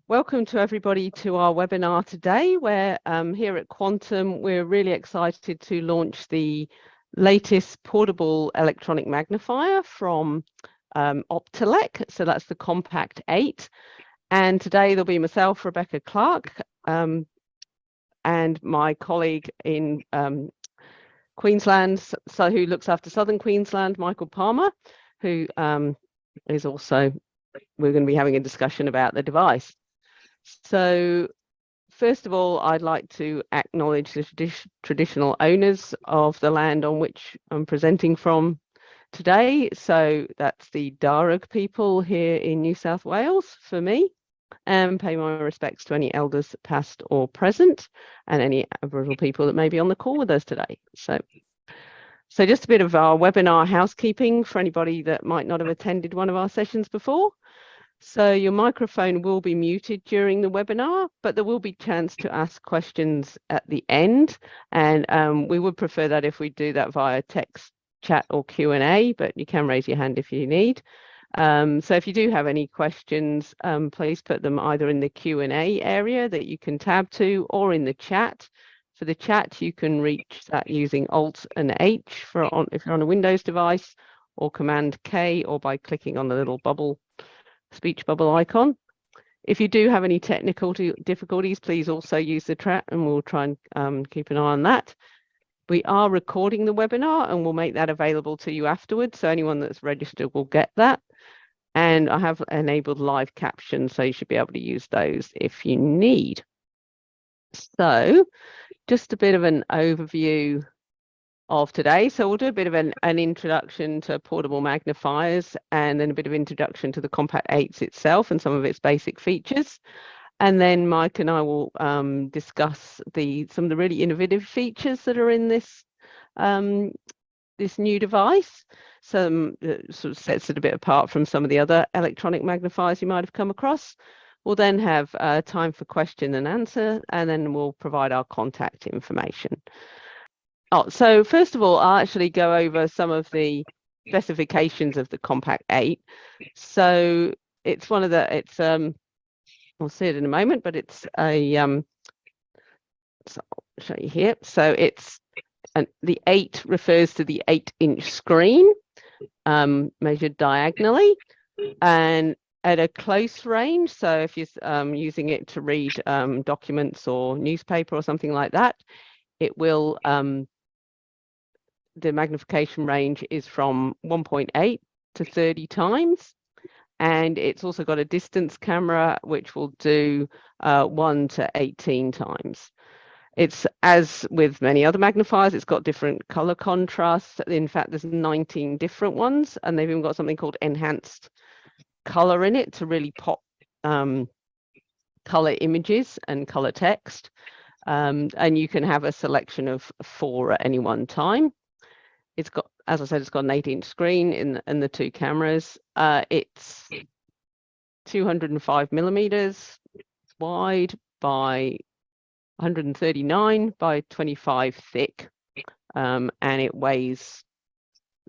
Welcome to everybody to our webinar today, where here at Quantum, we're really excited to launch the latest portable electronic magnifier from Optelec. So that's the Compact 8. And today there'll be myself, Rebecca Clark, and my colleague in Queensland, so who looks after Southern Queensland, Michael Palmer, who is also, we're going to be having a discussion about the device. So first of all, I'd like to acknowledge the traditional owners of the land on which I'm presenting from today. So that's the Darug people here in New South Wales for me, and pay my respects to any elders past or present and any Aboriginal people that may be on the call with us today. So just a bit of our webinar housekeeping for anybody that might not have attended one of our sessions before. So your microphone will be muted during the webinar, but there will be a chance to ask questions at the end. And we would prefer that if we do that via text, chat or Q&A, but you can raise your hand if you need. So if you do have any questions, please put them either in the Q&A area that you can tab to or in the chat. For the chat, you can reach that using Alt and H if you're on a Windows device, or Command K, or by clicking on the little speech bubble icon. If you do have any technical difficulties, please also use the chat and we'll try and keep an eye on that. We are recording the webinar and we'll make that available to you afterwards. So anyone that's registered will get that. And I have enabled live captions, so you should be able to use those if you need. So just a bit of an overview of today. So we'll do a bit of an introduction to portable magnifiers, and then a bit of introduction to the Compact 8 itself and some of its basic features. And then Mike and I will discuss some of the really innovative features that are in this new device. Some sort of sets it a bit apart from some of the other electronic magnifiers you might have come across. We'll then have time for question and answer, and then we'll provide our contact information. So first of all, I'll actually go over some of the specifications of the Compact 8. So it's one of the, we'll see it in a moment, but it's a, so I'll show you here. So the 8 refers to the 8-inch screen measured diagonally and at a close range. So if you're using it to read documents or newspaper or something like that, it will, the magnification range is from 1.8 to 30 times. And it's also got a distance camera, which will do 1 to 18 times. It's, as with many other magnifiers, it's got different color contrasts. In fact, there's 19 different ones, and they've even got something called enhanced color in it to really pop color images and color text. And you can have a selection of 4 at any one time. It's got, as I said, it's got an 8-inch screen in the 2 cameras. It's 205 millimeters wide by 139 by 25 thick, and it weighs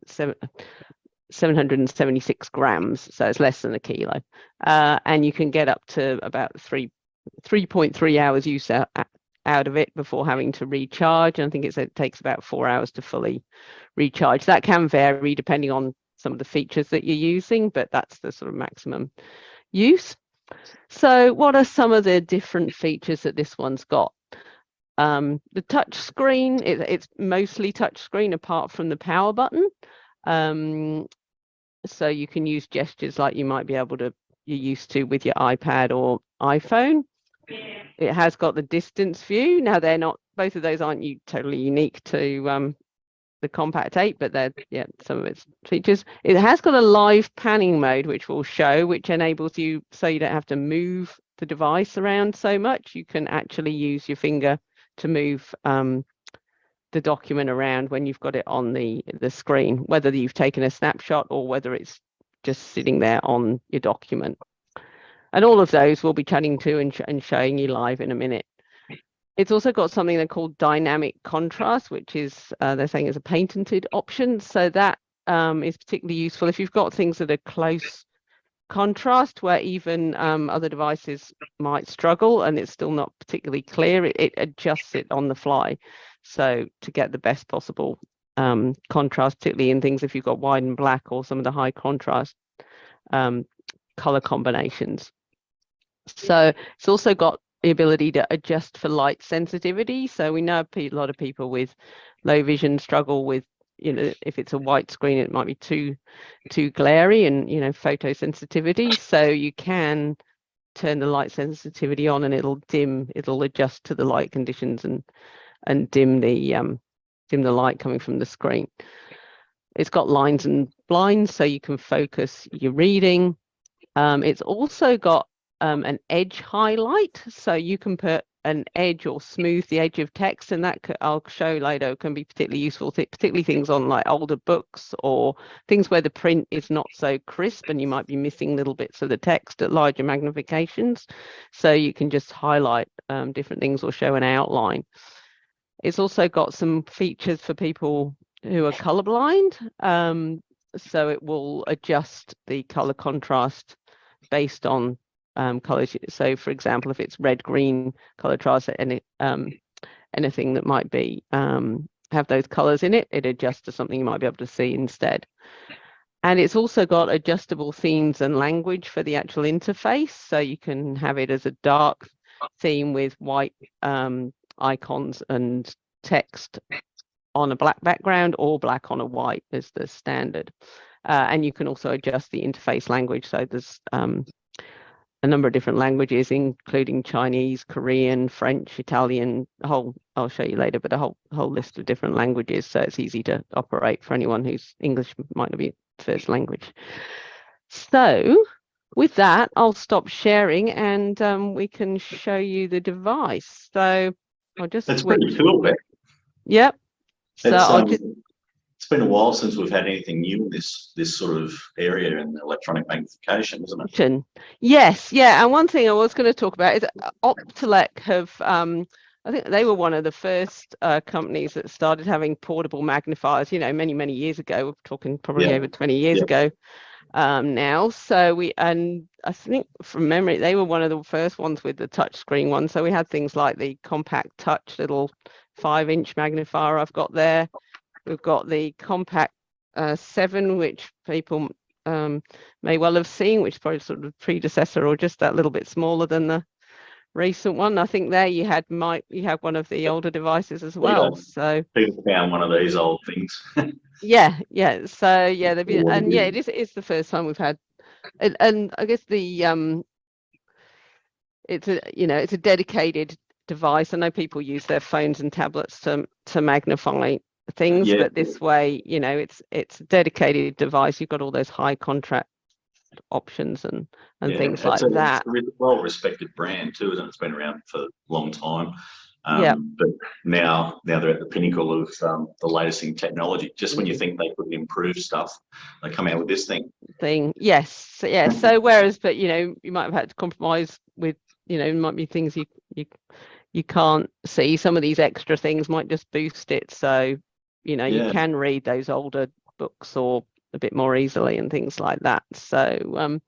776 grams, so it's less than a kilo. And you can get up to about 3.3 hours use out of it before having to recharge. And I think it takes about 4 hours to fully recharge. That can vary depending on some of the features that you're using, but that's the sort of maximum use. So what are some of the different features that this one's got? The touch screen, it's mostly touch screen apart from the power button. So you can use gestures like you might be able to, you're used to with your iPad or iPhone. It has got the distance view. Now both of those aren't totally unique to the Compact 8, but they're some of its features. It has got a live panning mode, which will show, which enables you, so you don't have to move the device around so much. You can actually use your finger to move the document around when you've got it on the screen, whether you've taken a snapshot or whether it's just sitting there on your document. And all of those we'll be chatting to and showing you live in a minute. It's also got something they're called dynamic contrast, which is, they're saying is a patented option. So that is particularly useful if you've got things that are close contrast where even other devices might struggle, and it's still not particularly clear. It adjusts it on the fly, so to get the best possible contrast, particularly in things if you've got white and black or some of the high contrast color combinations. So it's also got the ability to adjust for light sensitivity. So we know a lot of people with low vision struggle with, if it's a white screen, it might be too glary and, photosensitivity. So you can turn the light sensitivity on and it'll adjust to the light conditions and dim the light coming from the screen. It's got lines and blinds, so you can focus your reading. It's also got an edge highlight, so you can put an edge or smooth the edge of text, and that I'll show later can be particularly useful, particularly things on like older books or things where the print is not so crisp and you might be missing little bits of the text at larger magnifications. So you can just highlight different things or show an outline. It's also got some features for people who are colorblind. So it will adjust the color contrast based on colors. So for example, if it's red, green color contrast, and anything that might be have those colors in it, it adjusts to something you might be able to see instead. And it's also got adjustable themes and language for the actual interface. So you can have it as a dark theme with white icons and text on a black background, or black on a white as the standard. And you can also adjust the interface language. So there's a number of different languages, including Chinese, Korean, French, Italian, I'll show you later, but a whole list of different languages. So it's easy to operate for anyone whose English might not be first language. So with that, I'll stop sharing and we can show you the device. So I'll just That's switch. pretty cool, Beck. Yep. So it's been a while since we've had anything new in this sort of area in electronic magnification, isn't it? Yes, yeah. And one thing I was going to talk about is Optelec have, I think they were one of the first companies that started having portable magnifiers, many years ago. We're talking probably over 20 years ago now. So and I think from memory, they were one of the first ones with the touch screen one. So we had things like the compact touch little 5-inch magnifier I've got there. We've got the compact 7, which people may well have seen, which is probably sort of predecessor or just that little bit smaller than the recent one. I think there you had one of the older devices as well. So people found one of these old things. yeah. So yeah, they've been, and yeah, it's the first time we've had, and I guess the it's a dedicated device. I know people use their phones and tablets to magnify things, but this way, it's a dedicated device. You've got all those high contrast options and things like that. It's a well-respected brand too, isn't it? It's been around for a long time. But now they're at the pinnacle of the latest in technology. Just when you think they could improve stuff, they come out with this thing. Yes. So whereas, but you might have had to compromise with, might be things you can't see. Some of these extra things might just boost it. So you can read those older books or a bit more easily and things like that. So so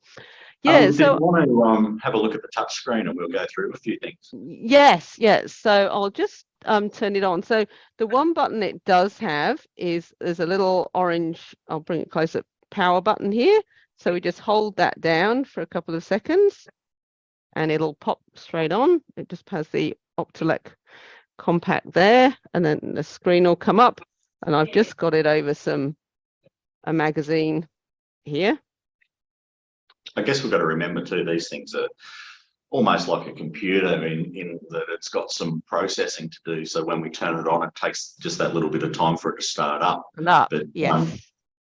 you want to have a look at the touch screen and we'll go through a few things. Yes. So I'll just turn it on. So the one button it does have is there's a little orange, I'll bring it closer, power button here. So we just hold that down for a couple of seconds and it'll pop straight on. It just has the Optelec compact there, and then the screen will come up, and I've just got it over a magazine here. I guess we've got to remember too, these things are almost like a computer in that it's got some processing to do. So when we turn it on, it takes just that little bit of time for it to start up. But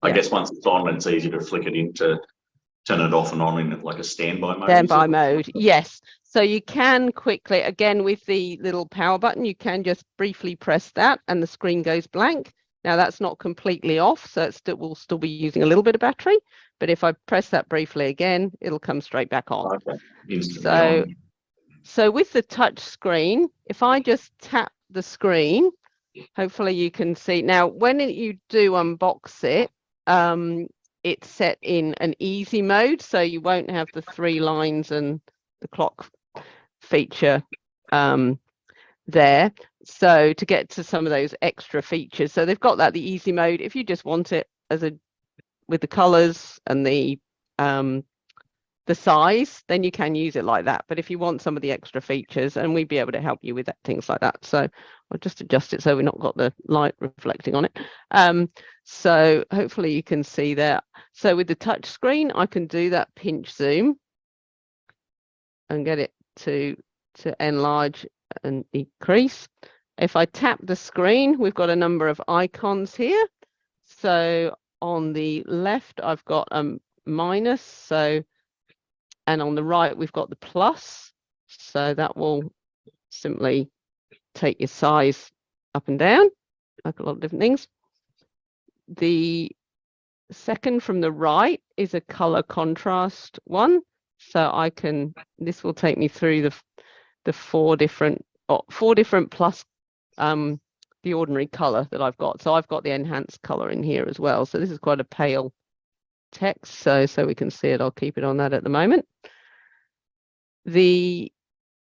I guess once it's on, it's easy to flick it into turn it off and on in like a standby mode. Standby mode, yes. So you can quickly, again, with the little power button, you can just briefly press that and the screen goes blank. Now that's not completely off, so we'll still be using a little bit of battery. But if I press that briefly again, it'll come straight back on. Okay. So with the touch screen, if I just tap the screen, hopefully you can see. Now, when you do unbox it, it's set in an easy mode, so you won't have the 3 lines and the clock feature there. So to get to some of those extra features, so they've got that, the easy mode. If you just want it as a with the colors and the size, then you can use it like that. But if you want some of the extra features, and we'd be able to help you with that, things like that. So I'll just adjust it so we've not got the light reflecting on it. So hopefully you can see there. So with the touch screen, I can do that pinch zoom and get it to enlarge and decrease. If I tap the screen, we've got a number of icons here. So on the left, I've got a minus, so, and on the right, we've got the plus. So that will simply take your size up and down, like a lot of different things. The second from the right is a color contrast one. So I can, this will take me through the 4 different plus the ordinary color that I've got. So I've got the enhanced color in here as well. So this is quite a pale text, so we can see it. I'll keep it on that at the moment. The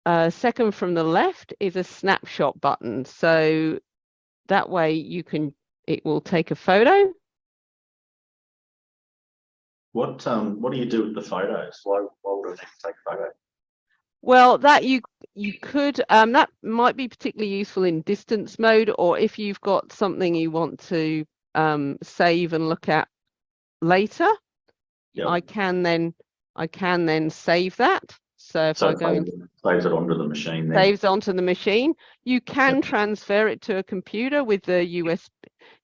second from the left is a snapshot button. So that way it will take a photo. What do you do with the photos? Why would I need to take a photo? Well, that you could, that might be particularly useful in distance mode, or if you've got something you want to save and look at later. Yep. I can then save that. So if I go in, saves it onto the machine. Then. Saves onto the machine. You can transfer it to a computer with the USB.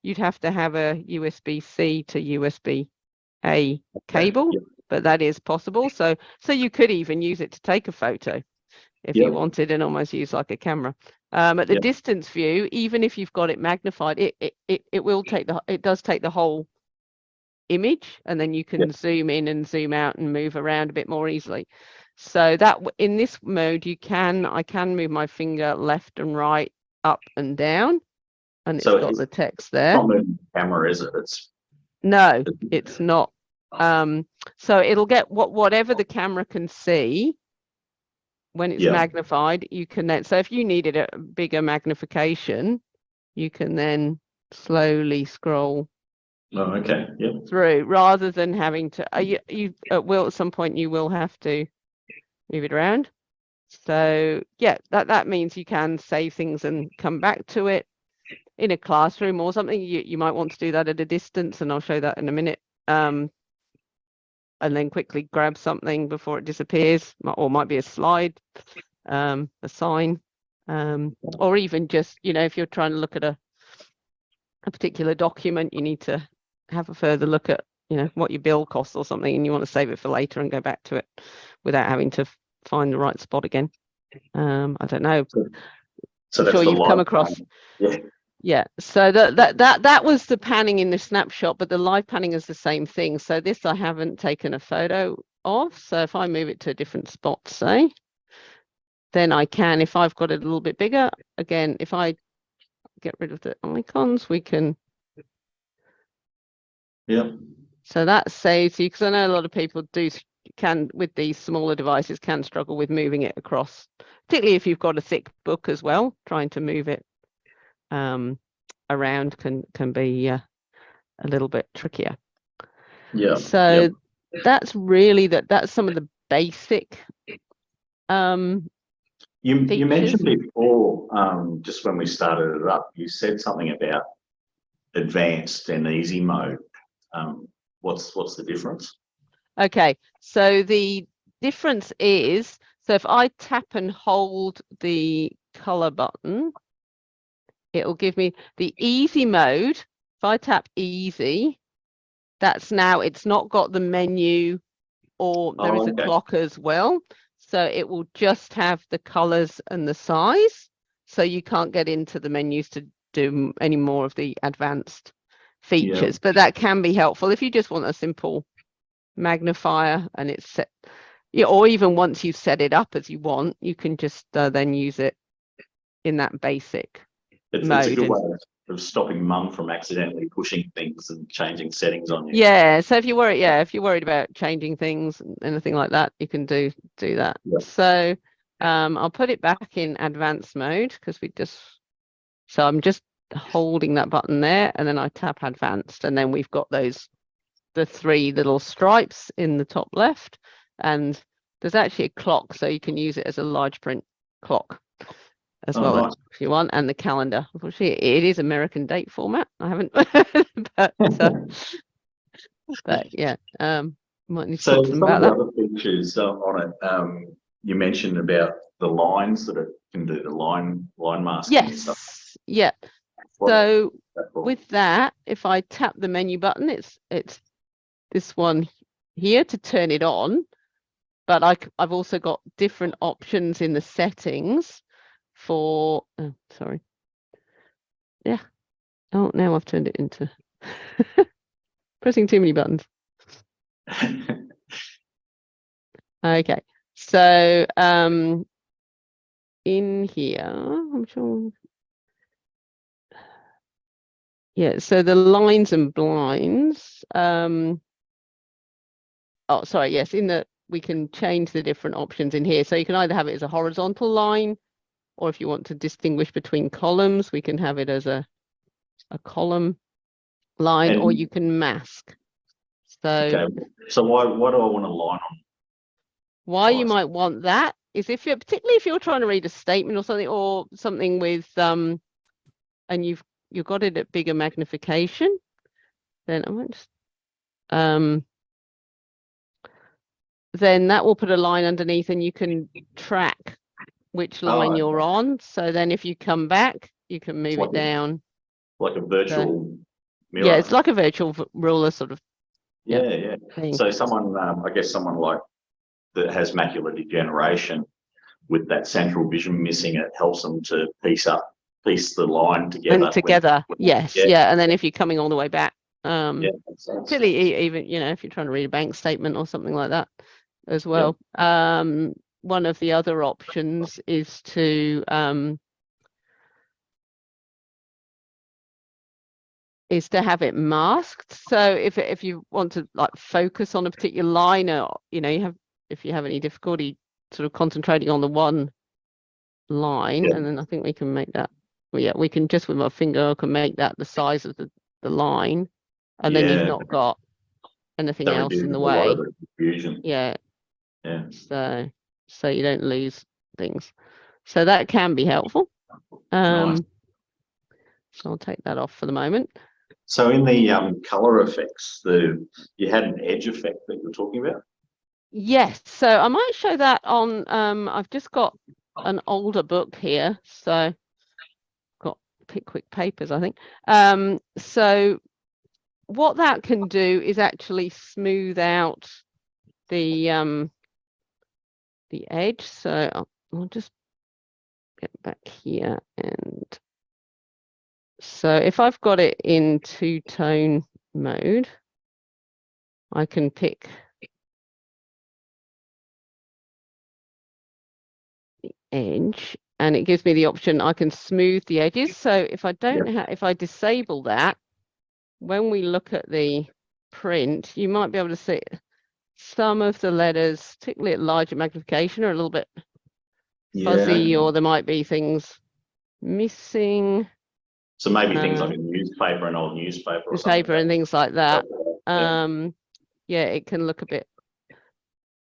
You'd have to have a USB-C to USB-A cable. Yep. But that is possible. So you could even use it to take a photo if you wanted, and almost use like a camera. At the distance view, even if you've got it magnified, it will take it does take the whole image, and then you can zoom in and zoom out and move around a bit more easily. So that in this mode, I can move my finger left and right, up and down, and it's got the text there. It's not moving the camera, is it? No, it's not. So it'll get whatever the camera can see when it's magnified. You can then, so if you needed a bigger magnification, you can then slowly scroll through, rather than having to at some point you will have to move it around. So that means you can save things and come back to it in a classroom or something. You might want to do that at a distance, and I'll show that in a minute. And then quickly grab something before it disappears, or might be a slide, a sign, or even just, if you're trying to look at a particular document, you need to have a further look at, what your bill costs or something, and you want to save it for later and go back to it without having to find the right spot again. I don't know. So I'm sure you've come across. Yeah, so that was the panning in the snapshot, but the live panning is the same thing. So this I haven't taken a photo of. So if I move it to a different spot, say, then I can, if I've got it a little bit bigger, again, if I get rid of the icons, we can. Yeah. So that saves you, because I know a lot of people can with these smaller devices can struggle with moving it across, particularly if you've got a thick book as well. Trying to move it around can be a little bit trickier. Yeah. So that's really that's some of the basic you mentioned before, just when we started it up, you said something about advanced and easy mode. What's the difference? Okay, so the difference is, so if I tap and hold the color button, it will give me the easy mode. If I tap easy, it's not got the menu, or there is a clock as well. So it will just have the colors and the size. So you can't get into the menus to do any more of the advanced features, but that can be helpful if you just want a simple magnifier and it's set. Or even once you've set it up as you want, you can just then use it in that basic mode. of stopping mum from accidentally pushing things and changing settings on you. Yeah, so if you're worried about changing things and anything like that, you can do that. Yeah. So I'll put it back in advanced mode because so I'm just holding that button there, and then I tap advanced, and then we've got the 3 little stripes in the top left, and there's actually a clock, so you can use it as a large print clock as well, nice. if you want, and the calendar. Unfortunately, it is American date format. I haven't, but yeah, might need to So talk to them some of about the that. other features on it, you mentioned about the lines that it can do, the line masking and stuff. Yes, yeah. What So that for? with that, if I tap the menu button, it's this one here to turn it on, but I've also got different options in the settings for, oh, sorry. Yeah. Oh, now I've turned it into pressing too many buttons. Okay. So in here, I'm sure. Yeah, so the lines and blinds. Oh, sorry, yes, we can change the different options in here. So you can either have it as a horizontal line, or if you want to distinguish between columns, we can have it as a column line, or you can mask. So okay. So why do I want a line on? Why you might want that is particularly if you're trying to read a statement or something with and you've got it at bigger magnification, then I might just then that will put a line underneath, and you can track which line you're on. So then if you come back, you can move it down. Like a virtual mirror. Yeah, it's like a virtual ruler sort of. Yeah. Thing. So someone, I guess someone like that has macular degeneration with that central vision missing, it helps them to piece the line together. Yes. Yeah. And then if you're coming all the way back, particularly even, if you're trying to read a bank statement or something like that as well. One of the other options is to have it masked. So if you want to like focus on a particular line, or if you have any difficulty sort of concentrating on the one line, and then I think we can make that. Well, yeah, we can just with my finger I can make that the size of the line, and then you've not got anything else in the way. A lot of the confusion. Yeah. So you don't lose things. So that can be helpful. Nice. So I'll take that off for the moment. So in the color effects, you had an edge effect that you're talking about? Yes. So I might show that on I've just got an older book here, so got Pickwick Papers, I think. So what that can do is actually smooth out the edge. So I'll just get back here, and so if I've got it in two-tone mode, I can pick the edge, and it gives me the option I can smooth the edges. So if I don't if I disable that, when we look at the print, you might be able to see some of the letters, particularly at larger magnification, are a little bit fuzzy, or there might be things missing. So maybe things like a newspaper, an old newspaper, or something and things like that. It can look a bit.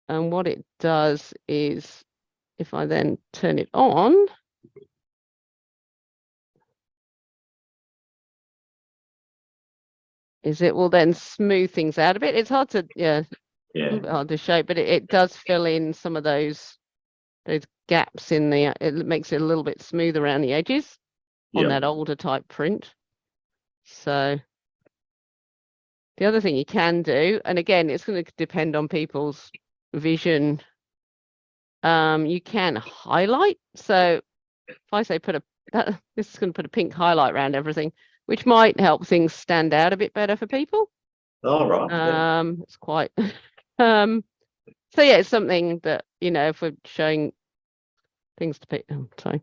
And what it does is, if I then turn it on, it will then smooth things out a bit. It's hard to, a little bit hard to show, but it does fill in some of those gaps in the, it makes it a little bit smooth around the edges on that older type print. So the other thing you can do, and again, it's going to depend on people's vision, you can highlight. So if I say this is going to put a pink highlight around everything, which might help things stand out a bit better for people. Oh, right. It's quite so yeah, it's something that, if we're showing things to people, sorry.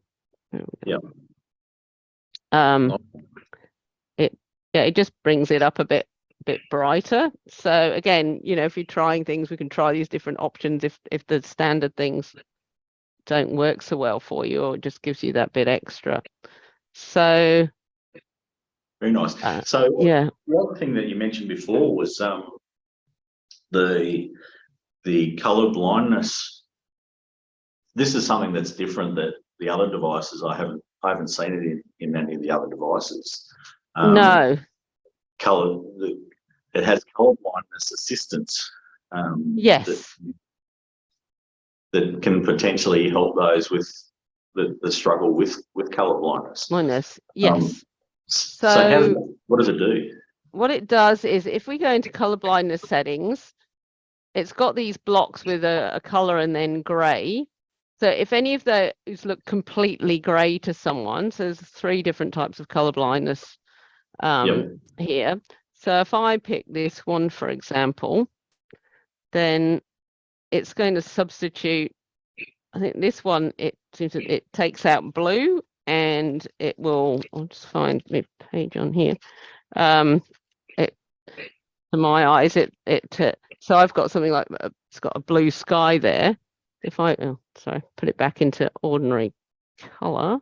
yeah, it just brings it up a bit brighter. So again, if you're trying things, we can try these different options if the standard things don't work so well for you, or it just gives you that bit extra. So very nice. So yeah, the other thing that you mentioned before was the color blindness. This is something that's different that the other devices I haven't seen it in any of the other devices. no, It has color blindness assistance. yes, that can potentially help those with the struggle with color blindness. yes. So what does it do? What it does is, if we go into color blindness settings, it's got these blocks with a color and then gray. So if any of those look completely gray to someone, so there's 3 different types of color blindness here. So if I pick this one, for example, then it's going to substitute. I think this one, it takes out blue, and it will. I'll just find my page on here. It, to my eyes, so I've got something like, it's got a blue sky there. If I put it back into ordinary color.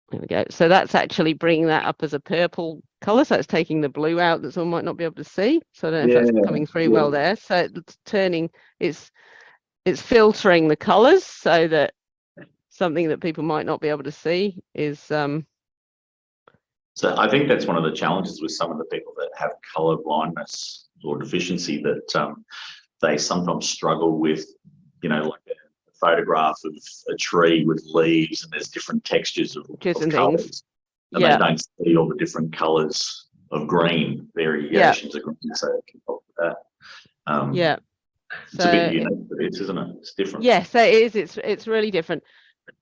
There we go. So that's actually bringing that up as a purple color. So it's taking the blue out that someone might not be able to see. So I don't know if that's coming through well there. So it's turning, it's filtering the colors so that something that people might not be able to see is. So I think that's one of the challenges with some of the people that have color blindness or deficiency, that they sometimes struggle with, like a photograph of a tree with leaves, and there's different textures of colors, and they don't see all the different colors of green, variations of green, so it can help with that. It's a bit unique for this, isn't it? It's different. Yes, it is. It's really different.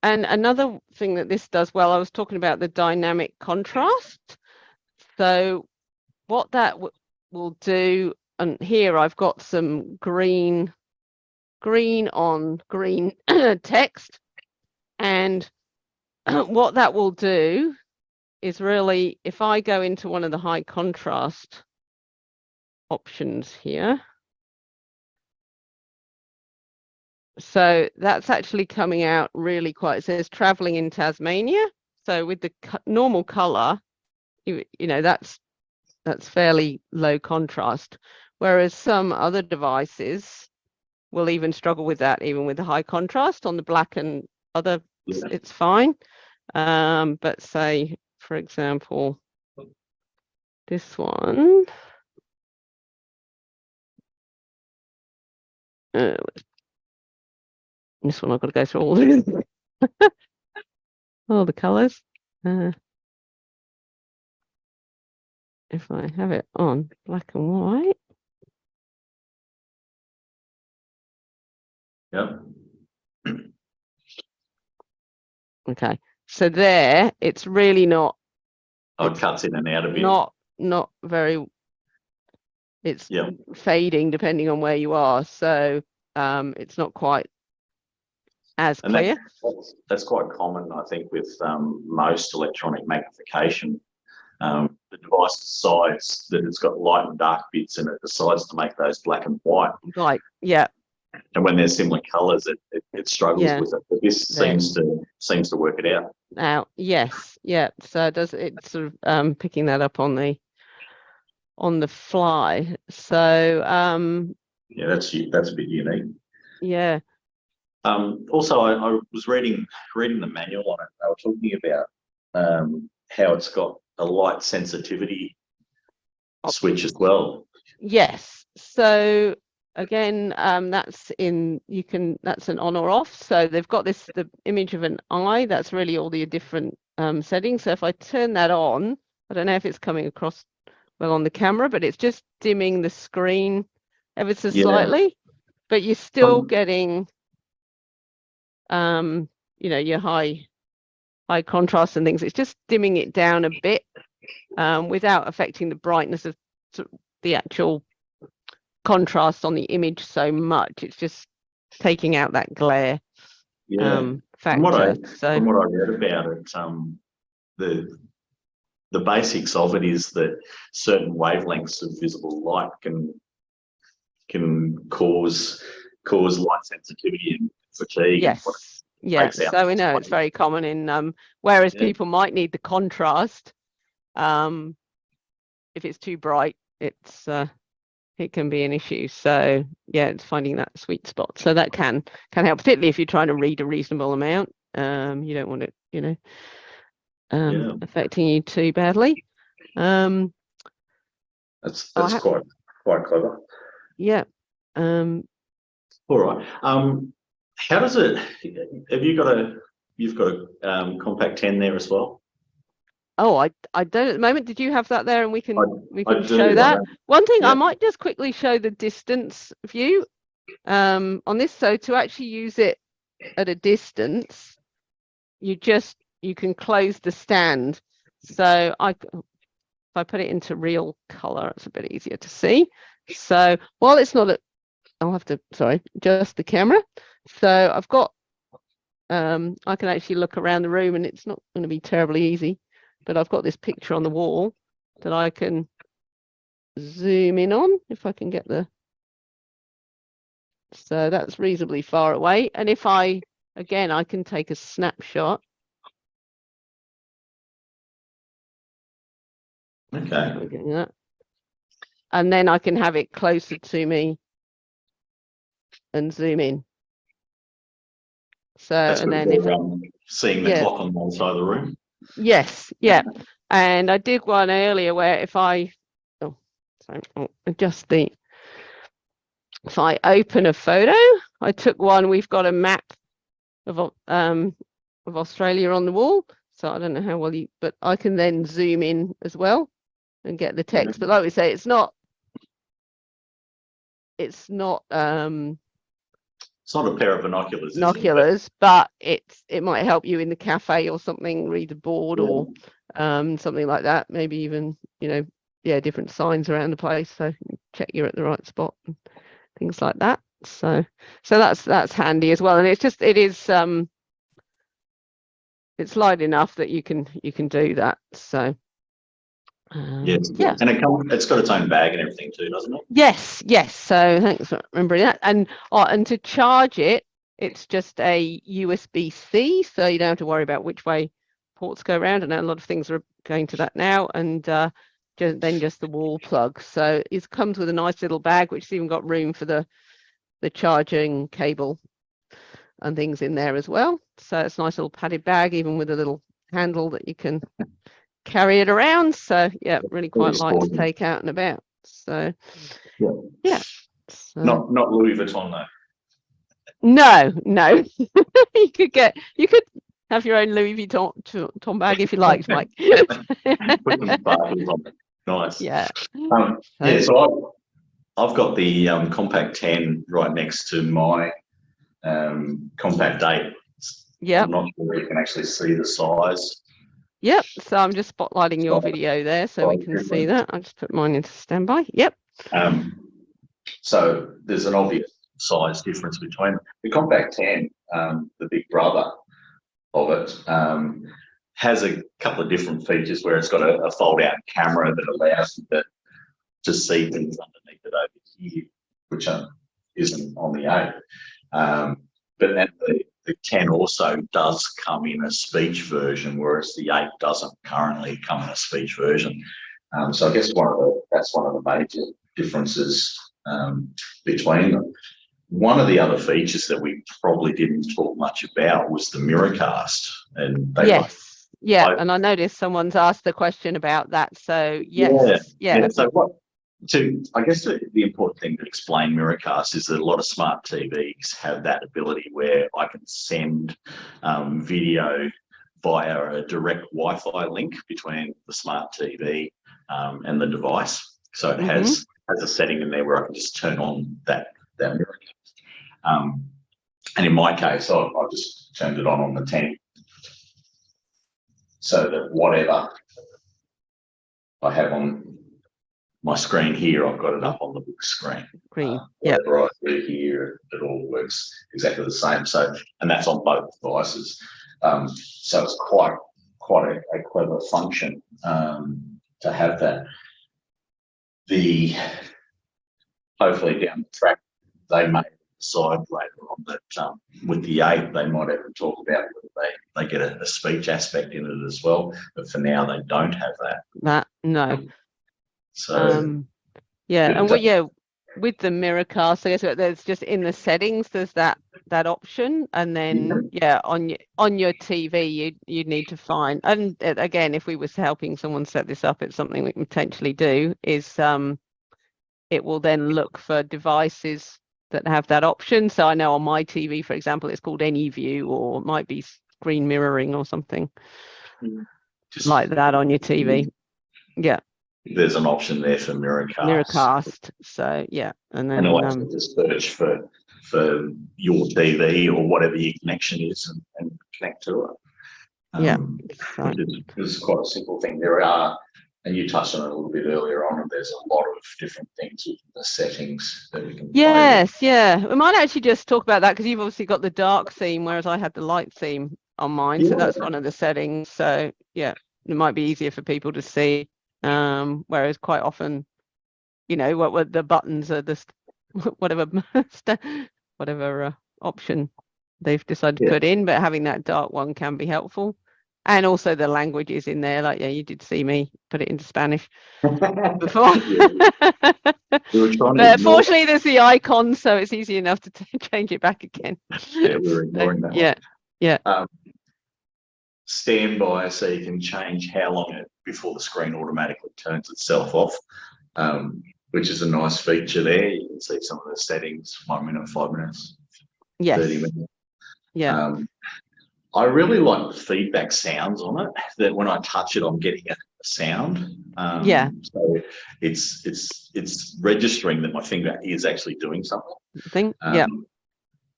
And another thing that this does well, I was talking about the dynamic contrast. So what that will do, and here I've got some green on green text, and what that will do is, really, if I go into one of the high contrast options here, so that's actually coming out really quite, it says traveling in Tasmania. So with the normal color, that's fairly low contrast, whereas some other devices will even struggle with that, even with the high contrast. On the black and other, it's fine. But say, for example, this one, this one I've got to go through all the colors. If I have it on black and white. Okay, so there, it's really not. It cuts in and out a bit. Not very. It's fading depending on where you are, so it's not quite as clear. That's quite common, I think, with most electronic magnification. The device decides that it's got light and dark bits, and it decides to make those black and white. Right. Yeah. And when there's similar colours, it struggles with it. But this seems to work it out. Now, yes, yeah. So it's sort of picking that up on the fly. So that's a bit unique. Yeah. Also, I was reading the manual on it. They were talking about how it's got a light sensitivity switch as well. Yes. So again, that's an on or off. So they've got the image of an eye. That's really all the different settings. So if I turn that on, I don't know if it's coming across well on the camera, but it's just dimming the screen ever so slightly, but you're still getting your high contrast and things. It's just dimming it down a bit without affecting the brightness of the actual contrast on the image so much. It's just taking out that glare factor. From what I read about it, the basics of it is that certain wavelengths of visible light can cause light sensitivity and fatigue. And what Yes. Yeah. breaks out. So we know it's very common in whereas people might need the contrast. If it's too bright, it can be an issue. So yeah, it's finding that sweet spot. So that can help, particularly if you're trying to read a reasonable amount. You don't want it, affecting you too badly. That's quite clever. Yeah. All right. How does it? You've got a compact 10 there as well? Oh, I don't at the moment. Did you have that there? And we can do, show that. One thing I Yeah. might just quickly show the distance view on this. So to actually use it at a distance, you can close the stand. So if I put it into real color, it's a bit easier to see. So while it's not I'll have to, adjust the camera. So I've got, I can actually look around the room, and it's not going to be terribly easy, but I've got this picture on the wall that I can zoom in on if I can get so that's reasonably far away. And if I can take a snapshot. Okay. And then I can have it closer to me and zoom in. So That's and then if seeing the clock on one side of the room. Yes, yeah. And I did one earlier where if I adjust if I open a photo, I took one. We've got a map of Australia on the wall. So I don't know how well but I can then zoom in as well and get the text. But like we say, it's not it's not a pair of binoculars, but it might help you in the cafe or something, read a board or something like that. Maybe even different signs around the place, so check you're at the right spot and things like that. So that's handy as well, and it's light enough that you can do that. So and it's got its own bag and everything too, doesn't it? Yes. So thanks for remembering that. And to charge it, it's just a USB-C, so you don't have to worry about which way ports go around. I know a lot of things are going to that now, and then just the wall plug. So it comes with a nice little bag, which has even got room for the charging cable and things in there as well. So it's a nice little padded bag, even with a little handle that you can carry it around. So yeah, really quite light to take out and about. So yeah. So, not Louis Vuitton though. No. you could have your own Louis Vuitton bag if you liked, Mike. Put some sparkles on it. Nice. Yeah. So I've got the compact 10 right next to my compact 8. Yeah. I'm not sure you can actually see the size. Yep. So I'm just spotlighting your video there so we can see that. I'll just put mine into standby. Yep. So there's an obvious size difference between the compact 10, the big brother of it, has a couple of different features where it's got a fold-out camera that allows you to see things underneath it over here, which isn't on the 8. But then the 10 also does come in a speech version, whereas the 8 doesn't currently come in a speech version. So I guess that's one of the major differences between them. One of the other features that we probably didn't talk much about was the mirrorcast. And and I noticed someone's asked the question about that. So yes, yeah. So I guess the important thing to explain mirrorcast is that a lot of smart TVs have that ability where I can send video via a direct Wi-Fi link between the smart TV and the device. So it has a setting in there where I can just turn on that mirrorcast. And in my case, I've just turned it on the 10, so that whatever I have on my screen here, I've got it up on the big screen. Whatever I do here, it all works exactly the same. So, and that's on both devices. So it's quite quite a clever function to have that. Hopefully down the track, they may decide later on that with the 8, they might even talk about whether they get a speech aspect in it as well. But for now, they don't have that. No. So yeah, and with the Miracast, I guess there's just in the settings there's that option, and then on your TV you'd need to find, and again, if we was helping someone set this up, it's something we can potentially do, is it will then look for devices that have that option. So I know on my TV, for example, it's called AnyView, or it might be screen mirroring or something like that on your TV. Yeah. There's an option there for Miracast. So and then also just search for your TV or whatever your connection is and connect to it. Which is quite a simple thing. There are, and you touched on it a little bit earlier on, and there's a lot of different things with the settings that we can play with. We might actually just talk about that, because you've obviously got the dark theme, whereas I had the light theme on mine. So that's one of the settings. So it might be easier for people to see. Whereas quite often, what the buttons are this whatever option they've decided to put in, but having that dark one can be helpful. And also the languages in there, like you did see me put it into Spanish before. But fortunately there's the icon, so it's easy enough to change it back again. We were ignoring that one. Stand by so you can change how long before the screen automatically turns itself off, which is a nice feature there. You can see some of the settings: 1 minute, 5 minutes, 30 minutes. I really like the feedback sounds on it, that when I touch it I'm getting a sound. So it's registering that my finger is actually doing something.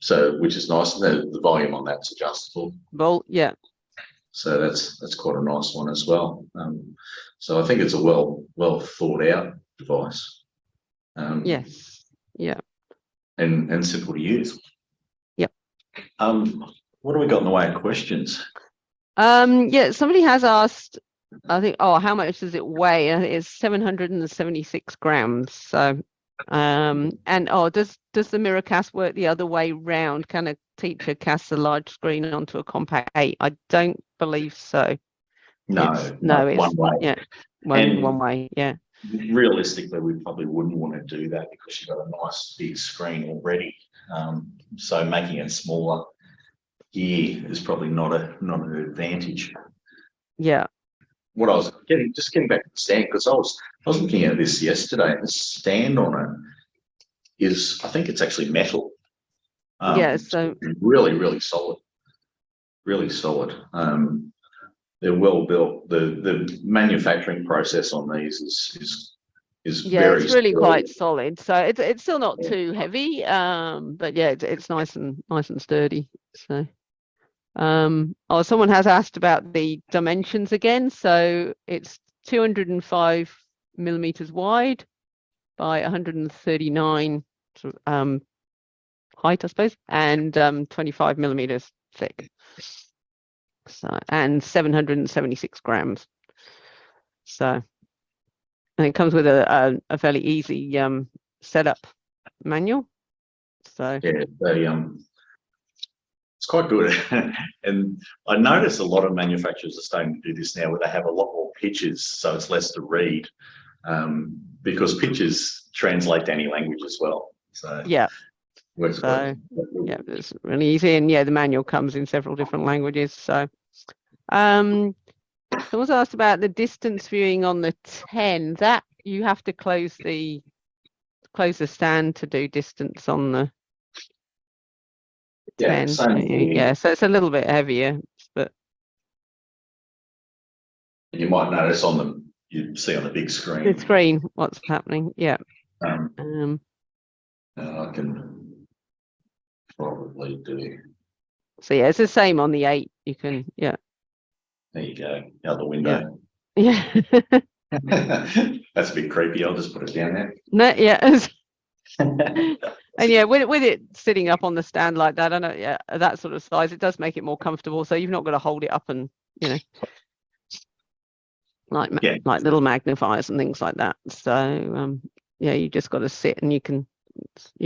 So which is nice. The volume on that's adjustable. So that's quite a nice one as well. So I think it's a well thought out device. And simple to use. What do we got in the way of questions? Somebody has asked, I think, how much does it weigh? It's 776 grams. So and does the Miracast work the other way round? Can a teacher cast a large screen onto a compact 8? I don't believe so. No, it's one way. One way. Realistically, we probably wouldn't want to do that, because you've got a nice big screen already. So making it smaller here is probably not an advantage. What I was getting back to the stand, because I was looking at this yesterday, and the stand on it is, I think it's actually metal. So really solid, they're well built. The manufacturing process on these is very it's really quite solid. So it's still not too heavy, but it's nice and sturdy. So someone has asked about the dimensions again. So it's 205 millimeters wide by 139 height, I suppose, and 25 millimeters thick. So, and 776 grams. So, and it comes with a fairly easy setup manual. So it's quite good. And I notice a lot of manufacturers are starting to do this now, where they have a lot more pictures, so it's less to read, because pictures translate to any language as well. So it's really easy, and the manual comes in several different languages. So someone's asked about the distance viewing on the 10. That you have to close the stand to do distance on the 10. So it's a little bit heavier, but you might notice you see on the big screen what's happening. I can probably do. So it's the same on the 8. You can There you go, out the window. That's a bit creepy. I'll just put it down there. And with it sitting up on the stand like that, I know, that sort of size, it does make it more comfortable. So you've not got to hold it up and like Yeah. like little magnifiers and things like that. So yeah, you just got to sit and you're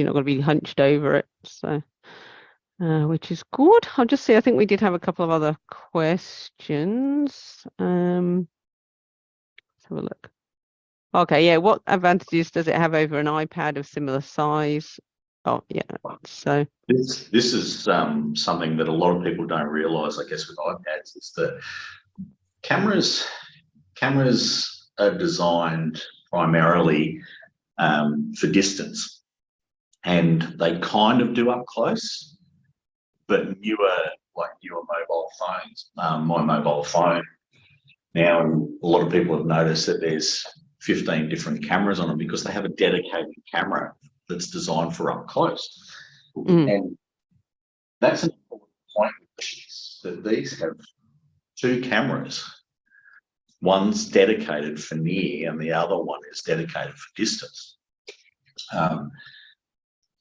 not going to be hunched over it. So which is good. I'll just see. I think we did have a couple of other questions. Let's have a look. Okay, yeah. What advantages does it have over an iPad of similar size? Oh, yeah. So this is something that a lot of people don't realise, I guess, with iPads, is that cameras are designed primarily for distance, and they kind of do up close. But newer mobile phones, my mobile phone now, and a lot of people have noticed that there's 15 different cameras on them because they have a dedicated camera that's designed for up close. And that's an important point, that these have two cameras. One's dedicated for near and the other one is dedicated for distance.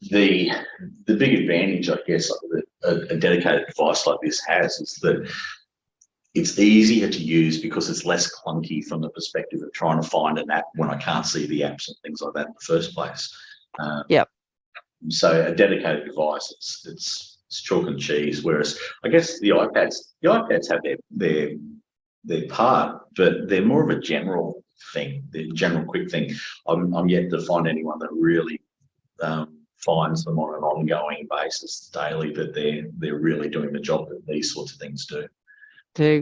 The big advantage, I guess, that a dedicated device like this has is that it's easier to use because it's less clunky from the perspective of trying to find an app when I can't see the apps and things like that in the first place. Yep. So a dedicated device, it's chalk and cheese. Whereas I guess the iPads have their part, but they're more of a general thing, the general quick thing. I'm yet to find anyone that really finds them on an ongoing basis daily, but they're really doing the job that these sorts of things do.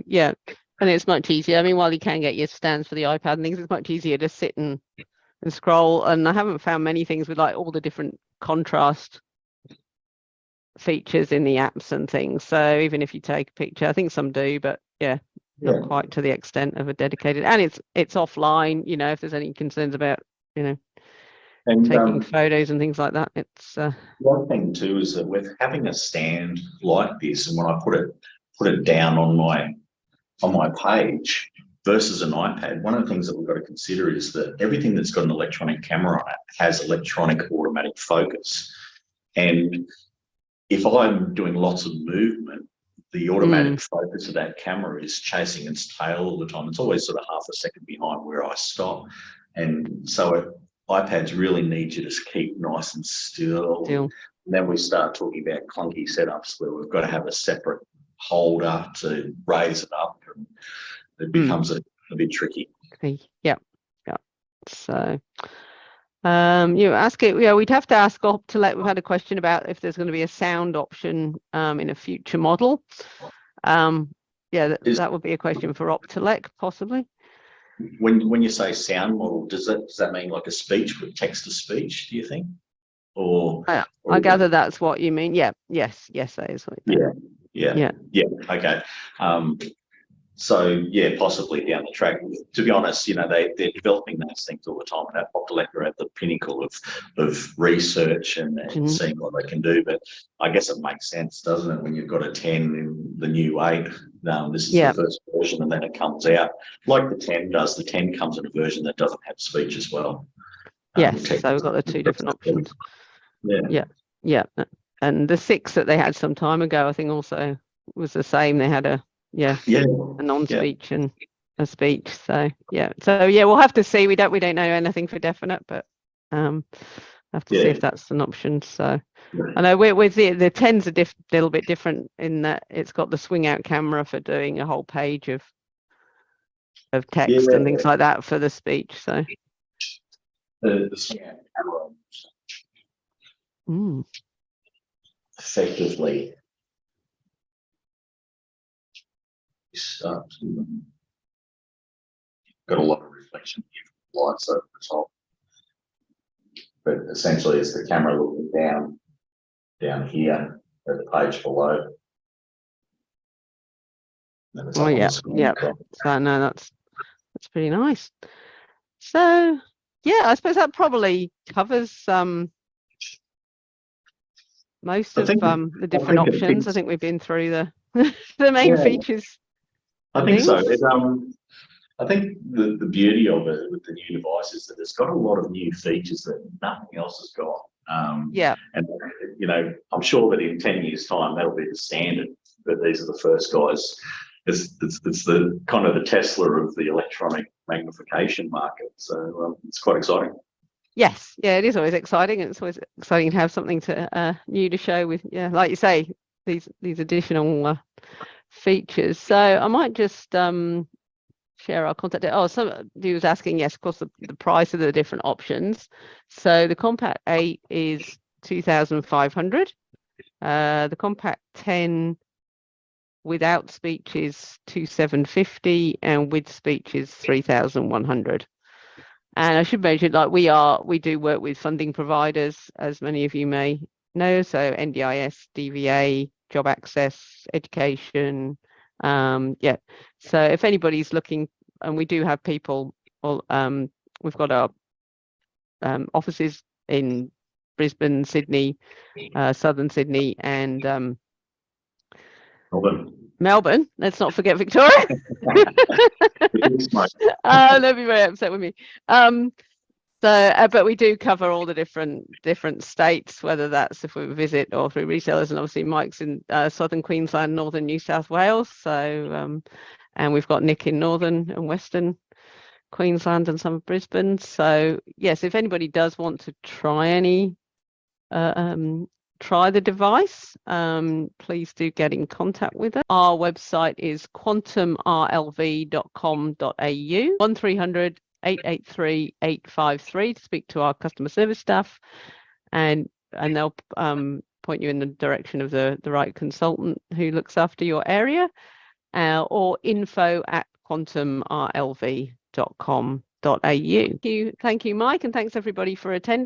Yeah, and it's much easier. I mean, while you can get your stands for the iPad and things, it's much easier to sit and scroll. And I haven't found many things with like all the different contrast features in the apps and things. So even if you take a picture, I think some do, but yeah, not quite to the extent of a dedicated. And it's offline. You know, if there's any concerns about and taking photos and things like that, it's one thing too is that with having a stand like this, and when I put it down on my page versus an iPad, one of the things that we've got to consider is that everything that's got an electronic camera on it has electronic automatic focus. And if I'm doing lots of movement, the automatic focus of that camera is chasing its tail all the time. It's always sort of half a second behind where I stop. And so iPads really need you to keep nice and still. And then we start talking about clunky setups where we've got to have a separate holder to raise it up, and it becomes a bit tricky. Yeah. So you ask it. Yeah, we'd have to ask Optelec. We've had a question about if there's going to be a sound option in a future model. Yeah, that would be a question for Optelec, possibly. When you say sound model, does that mean like a speech, with text to speech? Do you think? Or I gather that's what you mean. Yeah. Yes, that is what you mean. Yeah. Okay. So yeah, possibly down the track. To be honest, they're developing those things all the time. And Optelec are at the pinnacle of research and seeing what they can do. But I guess it makes sense, doesn't it, when you've got a 10 in the new 8? This is the first version, and then it comes out like the 10 does. The 10 comes in a version that doesn't have speech as well. Yes, so we've got the two different options. Yeah. And the 6 that they had some time ago, I think also was the same. They had a non-speech and a speech. So we'll have to see. We don't know anything for definite, but have to see if that's an option. So I know with the 10s are little bit different in that it's got the swing out camera for doing a whole page of text and things like that for the speech. So the swing out camera effectively got a lot of reflection here from lights over the top, but essentially it's the camera looking down here at the page below. So no, that's pretty nice. So yeah, I suppose that probably covers most of the different options. I think we've been through the main features. I think so. I think the beauty of it with the new device is that it's got a lot of new features that nothing else has got. And I'm sure that in 10 years' time that'll be the standard. But these are the first guys it's the kind of the Tesla of the electronic magnification market. So it's quite exciting. Yes, yeah, it is always exciting, and it's always exciting to have something to new to show with, yeah, like you say, these additional features. So I might just share our contact. Oh, somebody was asking, yes, of course, the price of the different options. So the Compact 8 is 2,500. The Compact 10 without speech is 2,750, and with speech is 3,100. And I should mention, like we do work with funding providers, as many of you may know. So NDIS, DVA, Job Access, Education. Yeah. So if anybody's looking, and we do have people, we've got our offices in Brisbane, Sydney, Southern Sydney, and Melbourne. Let's not forget Victoria. They'll be very upset with me. But we do cover all the different states, whether that's if we visit or through resellers, and obviously Mike's in southern Queensland, northern New South Wales. So and we've got Nick in northern and western Queensland and some of Brisbane. So yes, if anybody does want to try try the device, please do get in contact with us. Our website is quantumrlv.com.au, 1300 883 853 to speak to our customer service staff, and they'll point you in the direction of the right consultant who looks after your area, or info@quantumrlv.com.au. Thank you, Mike, and thanks everybody for attending.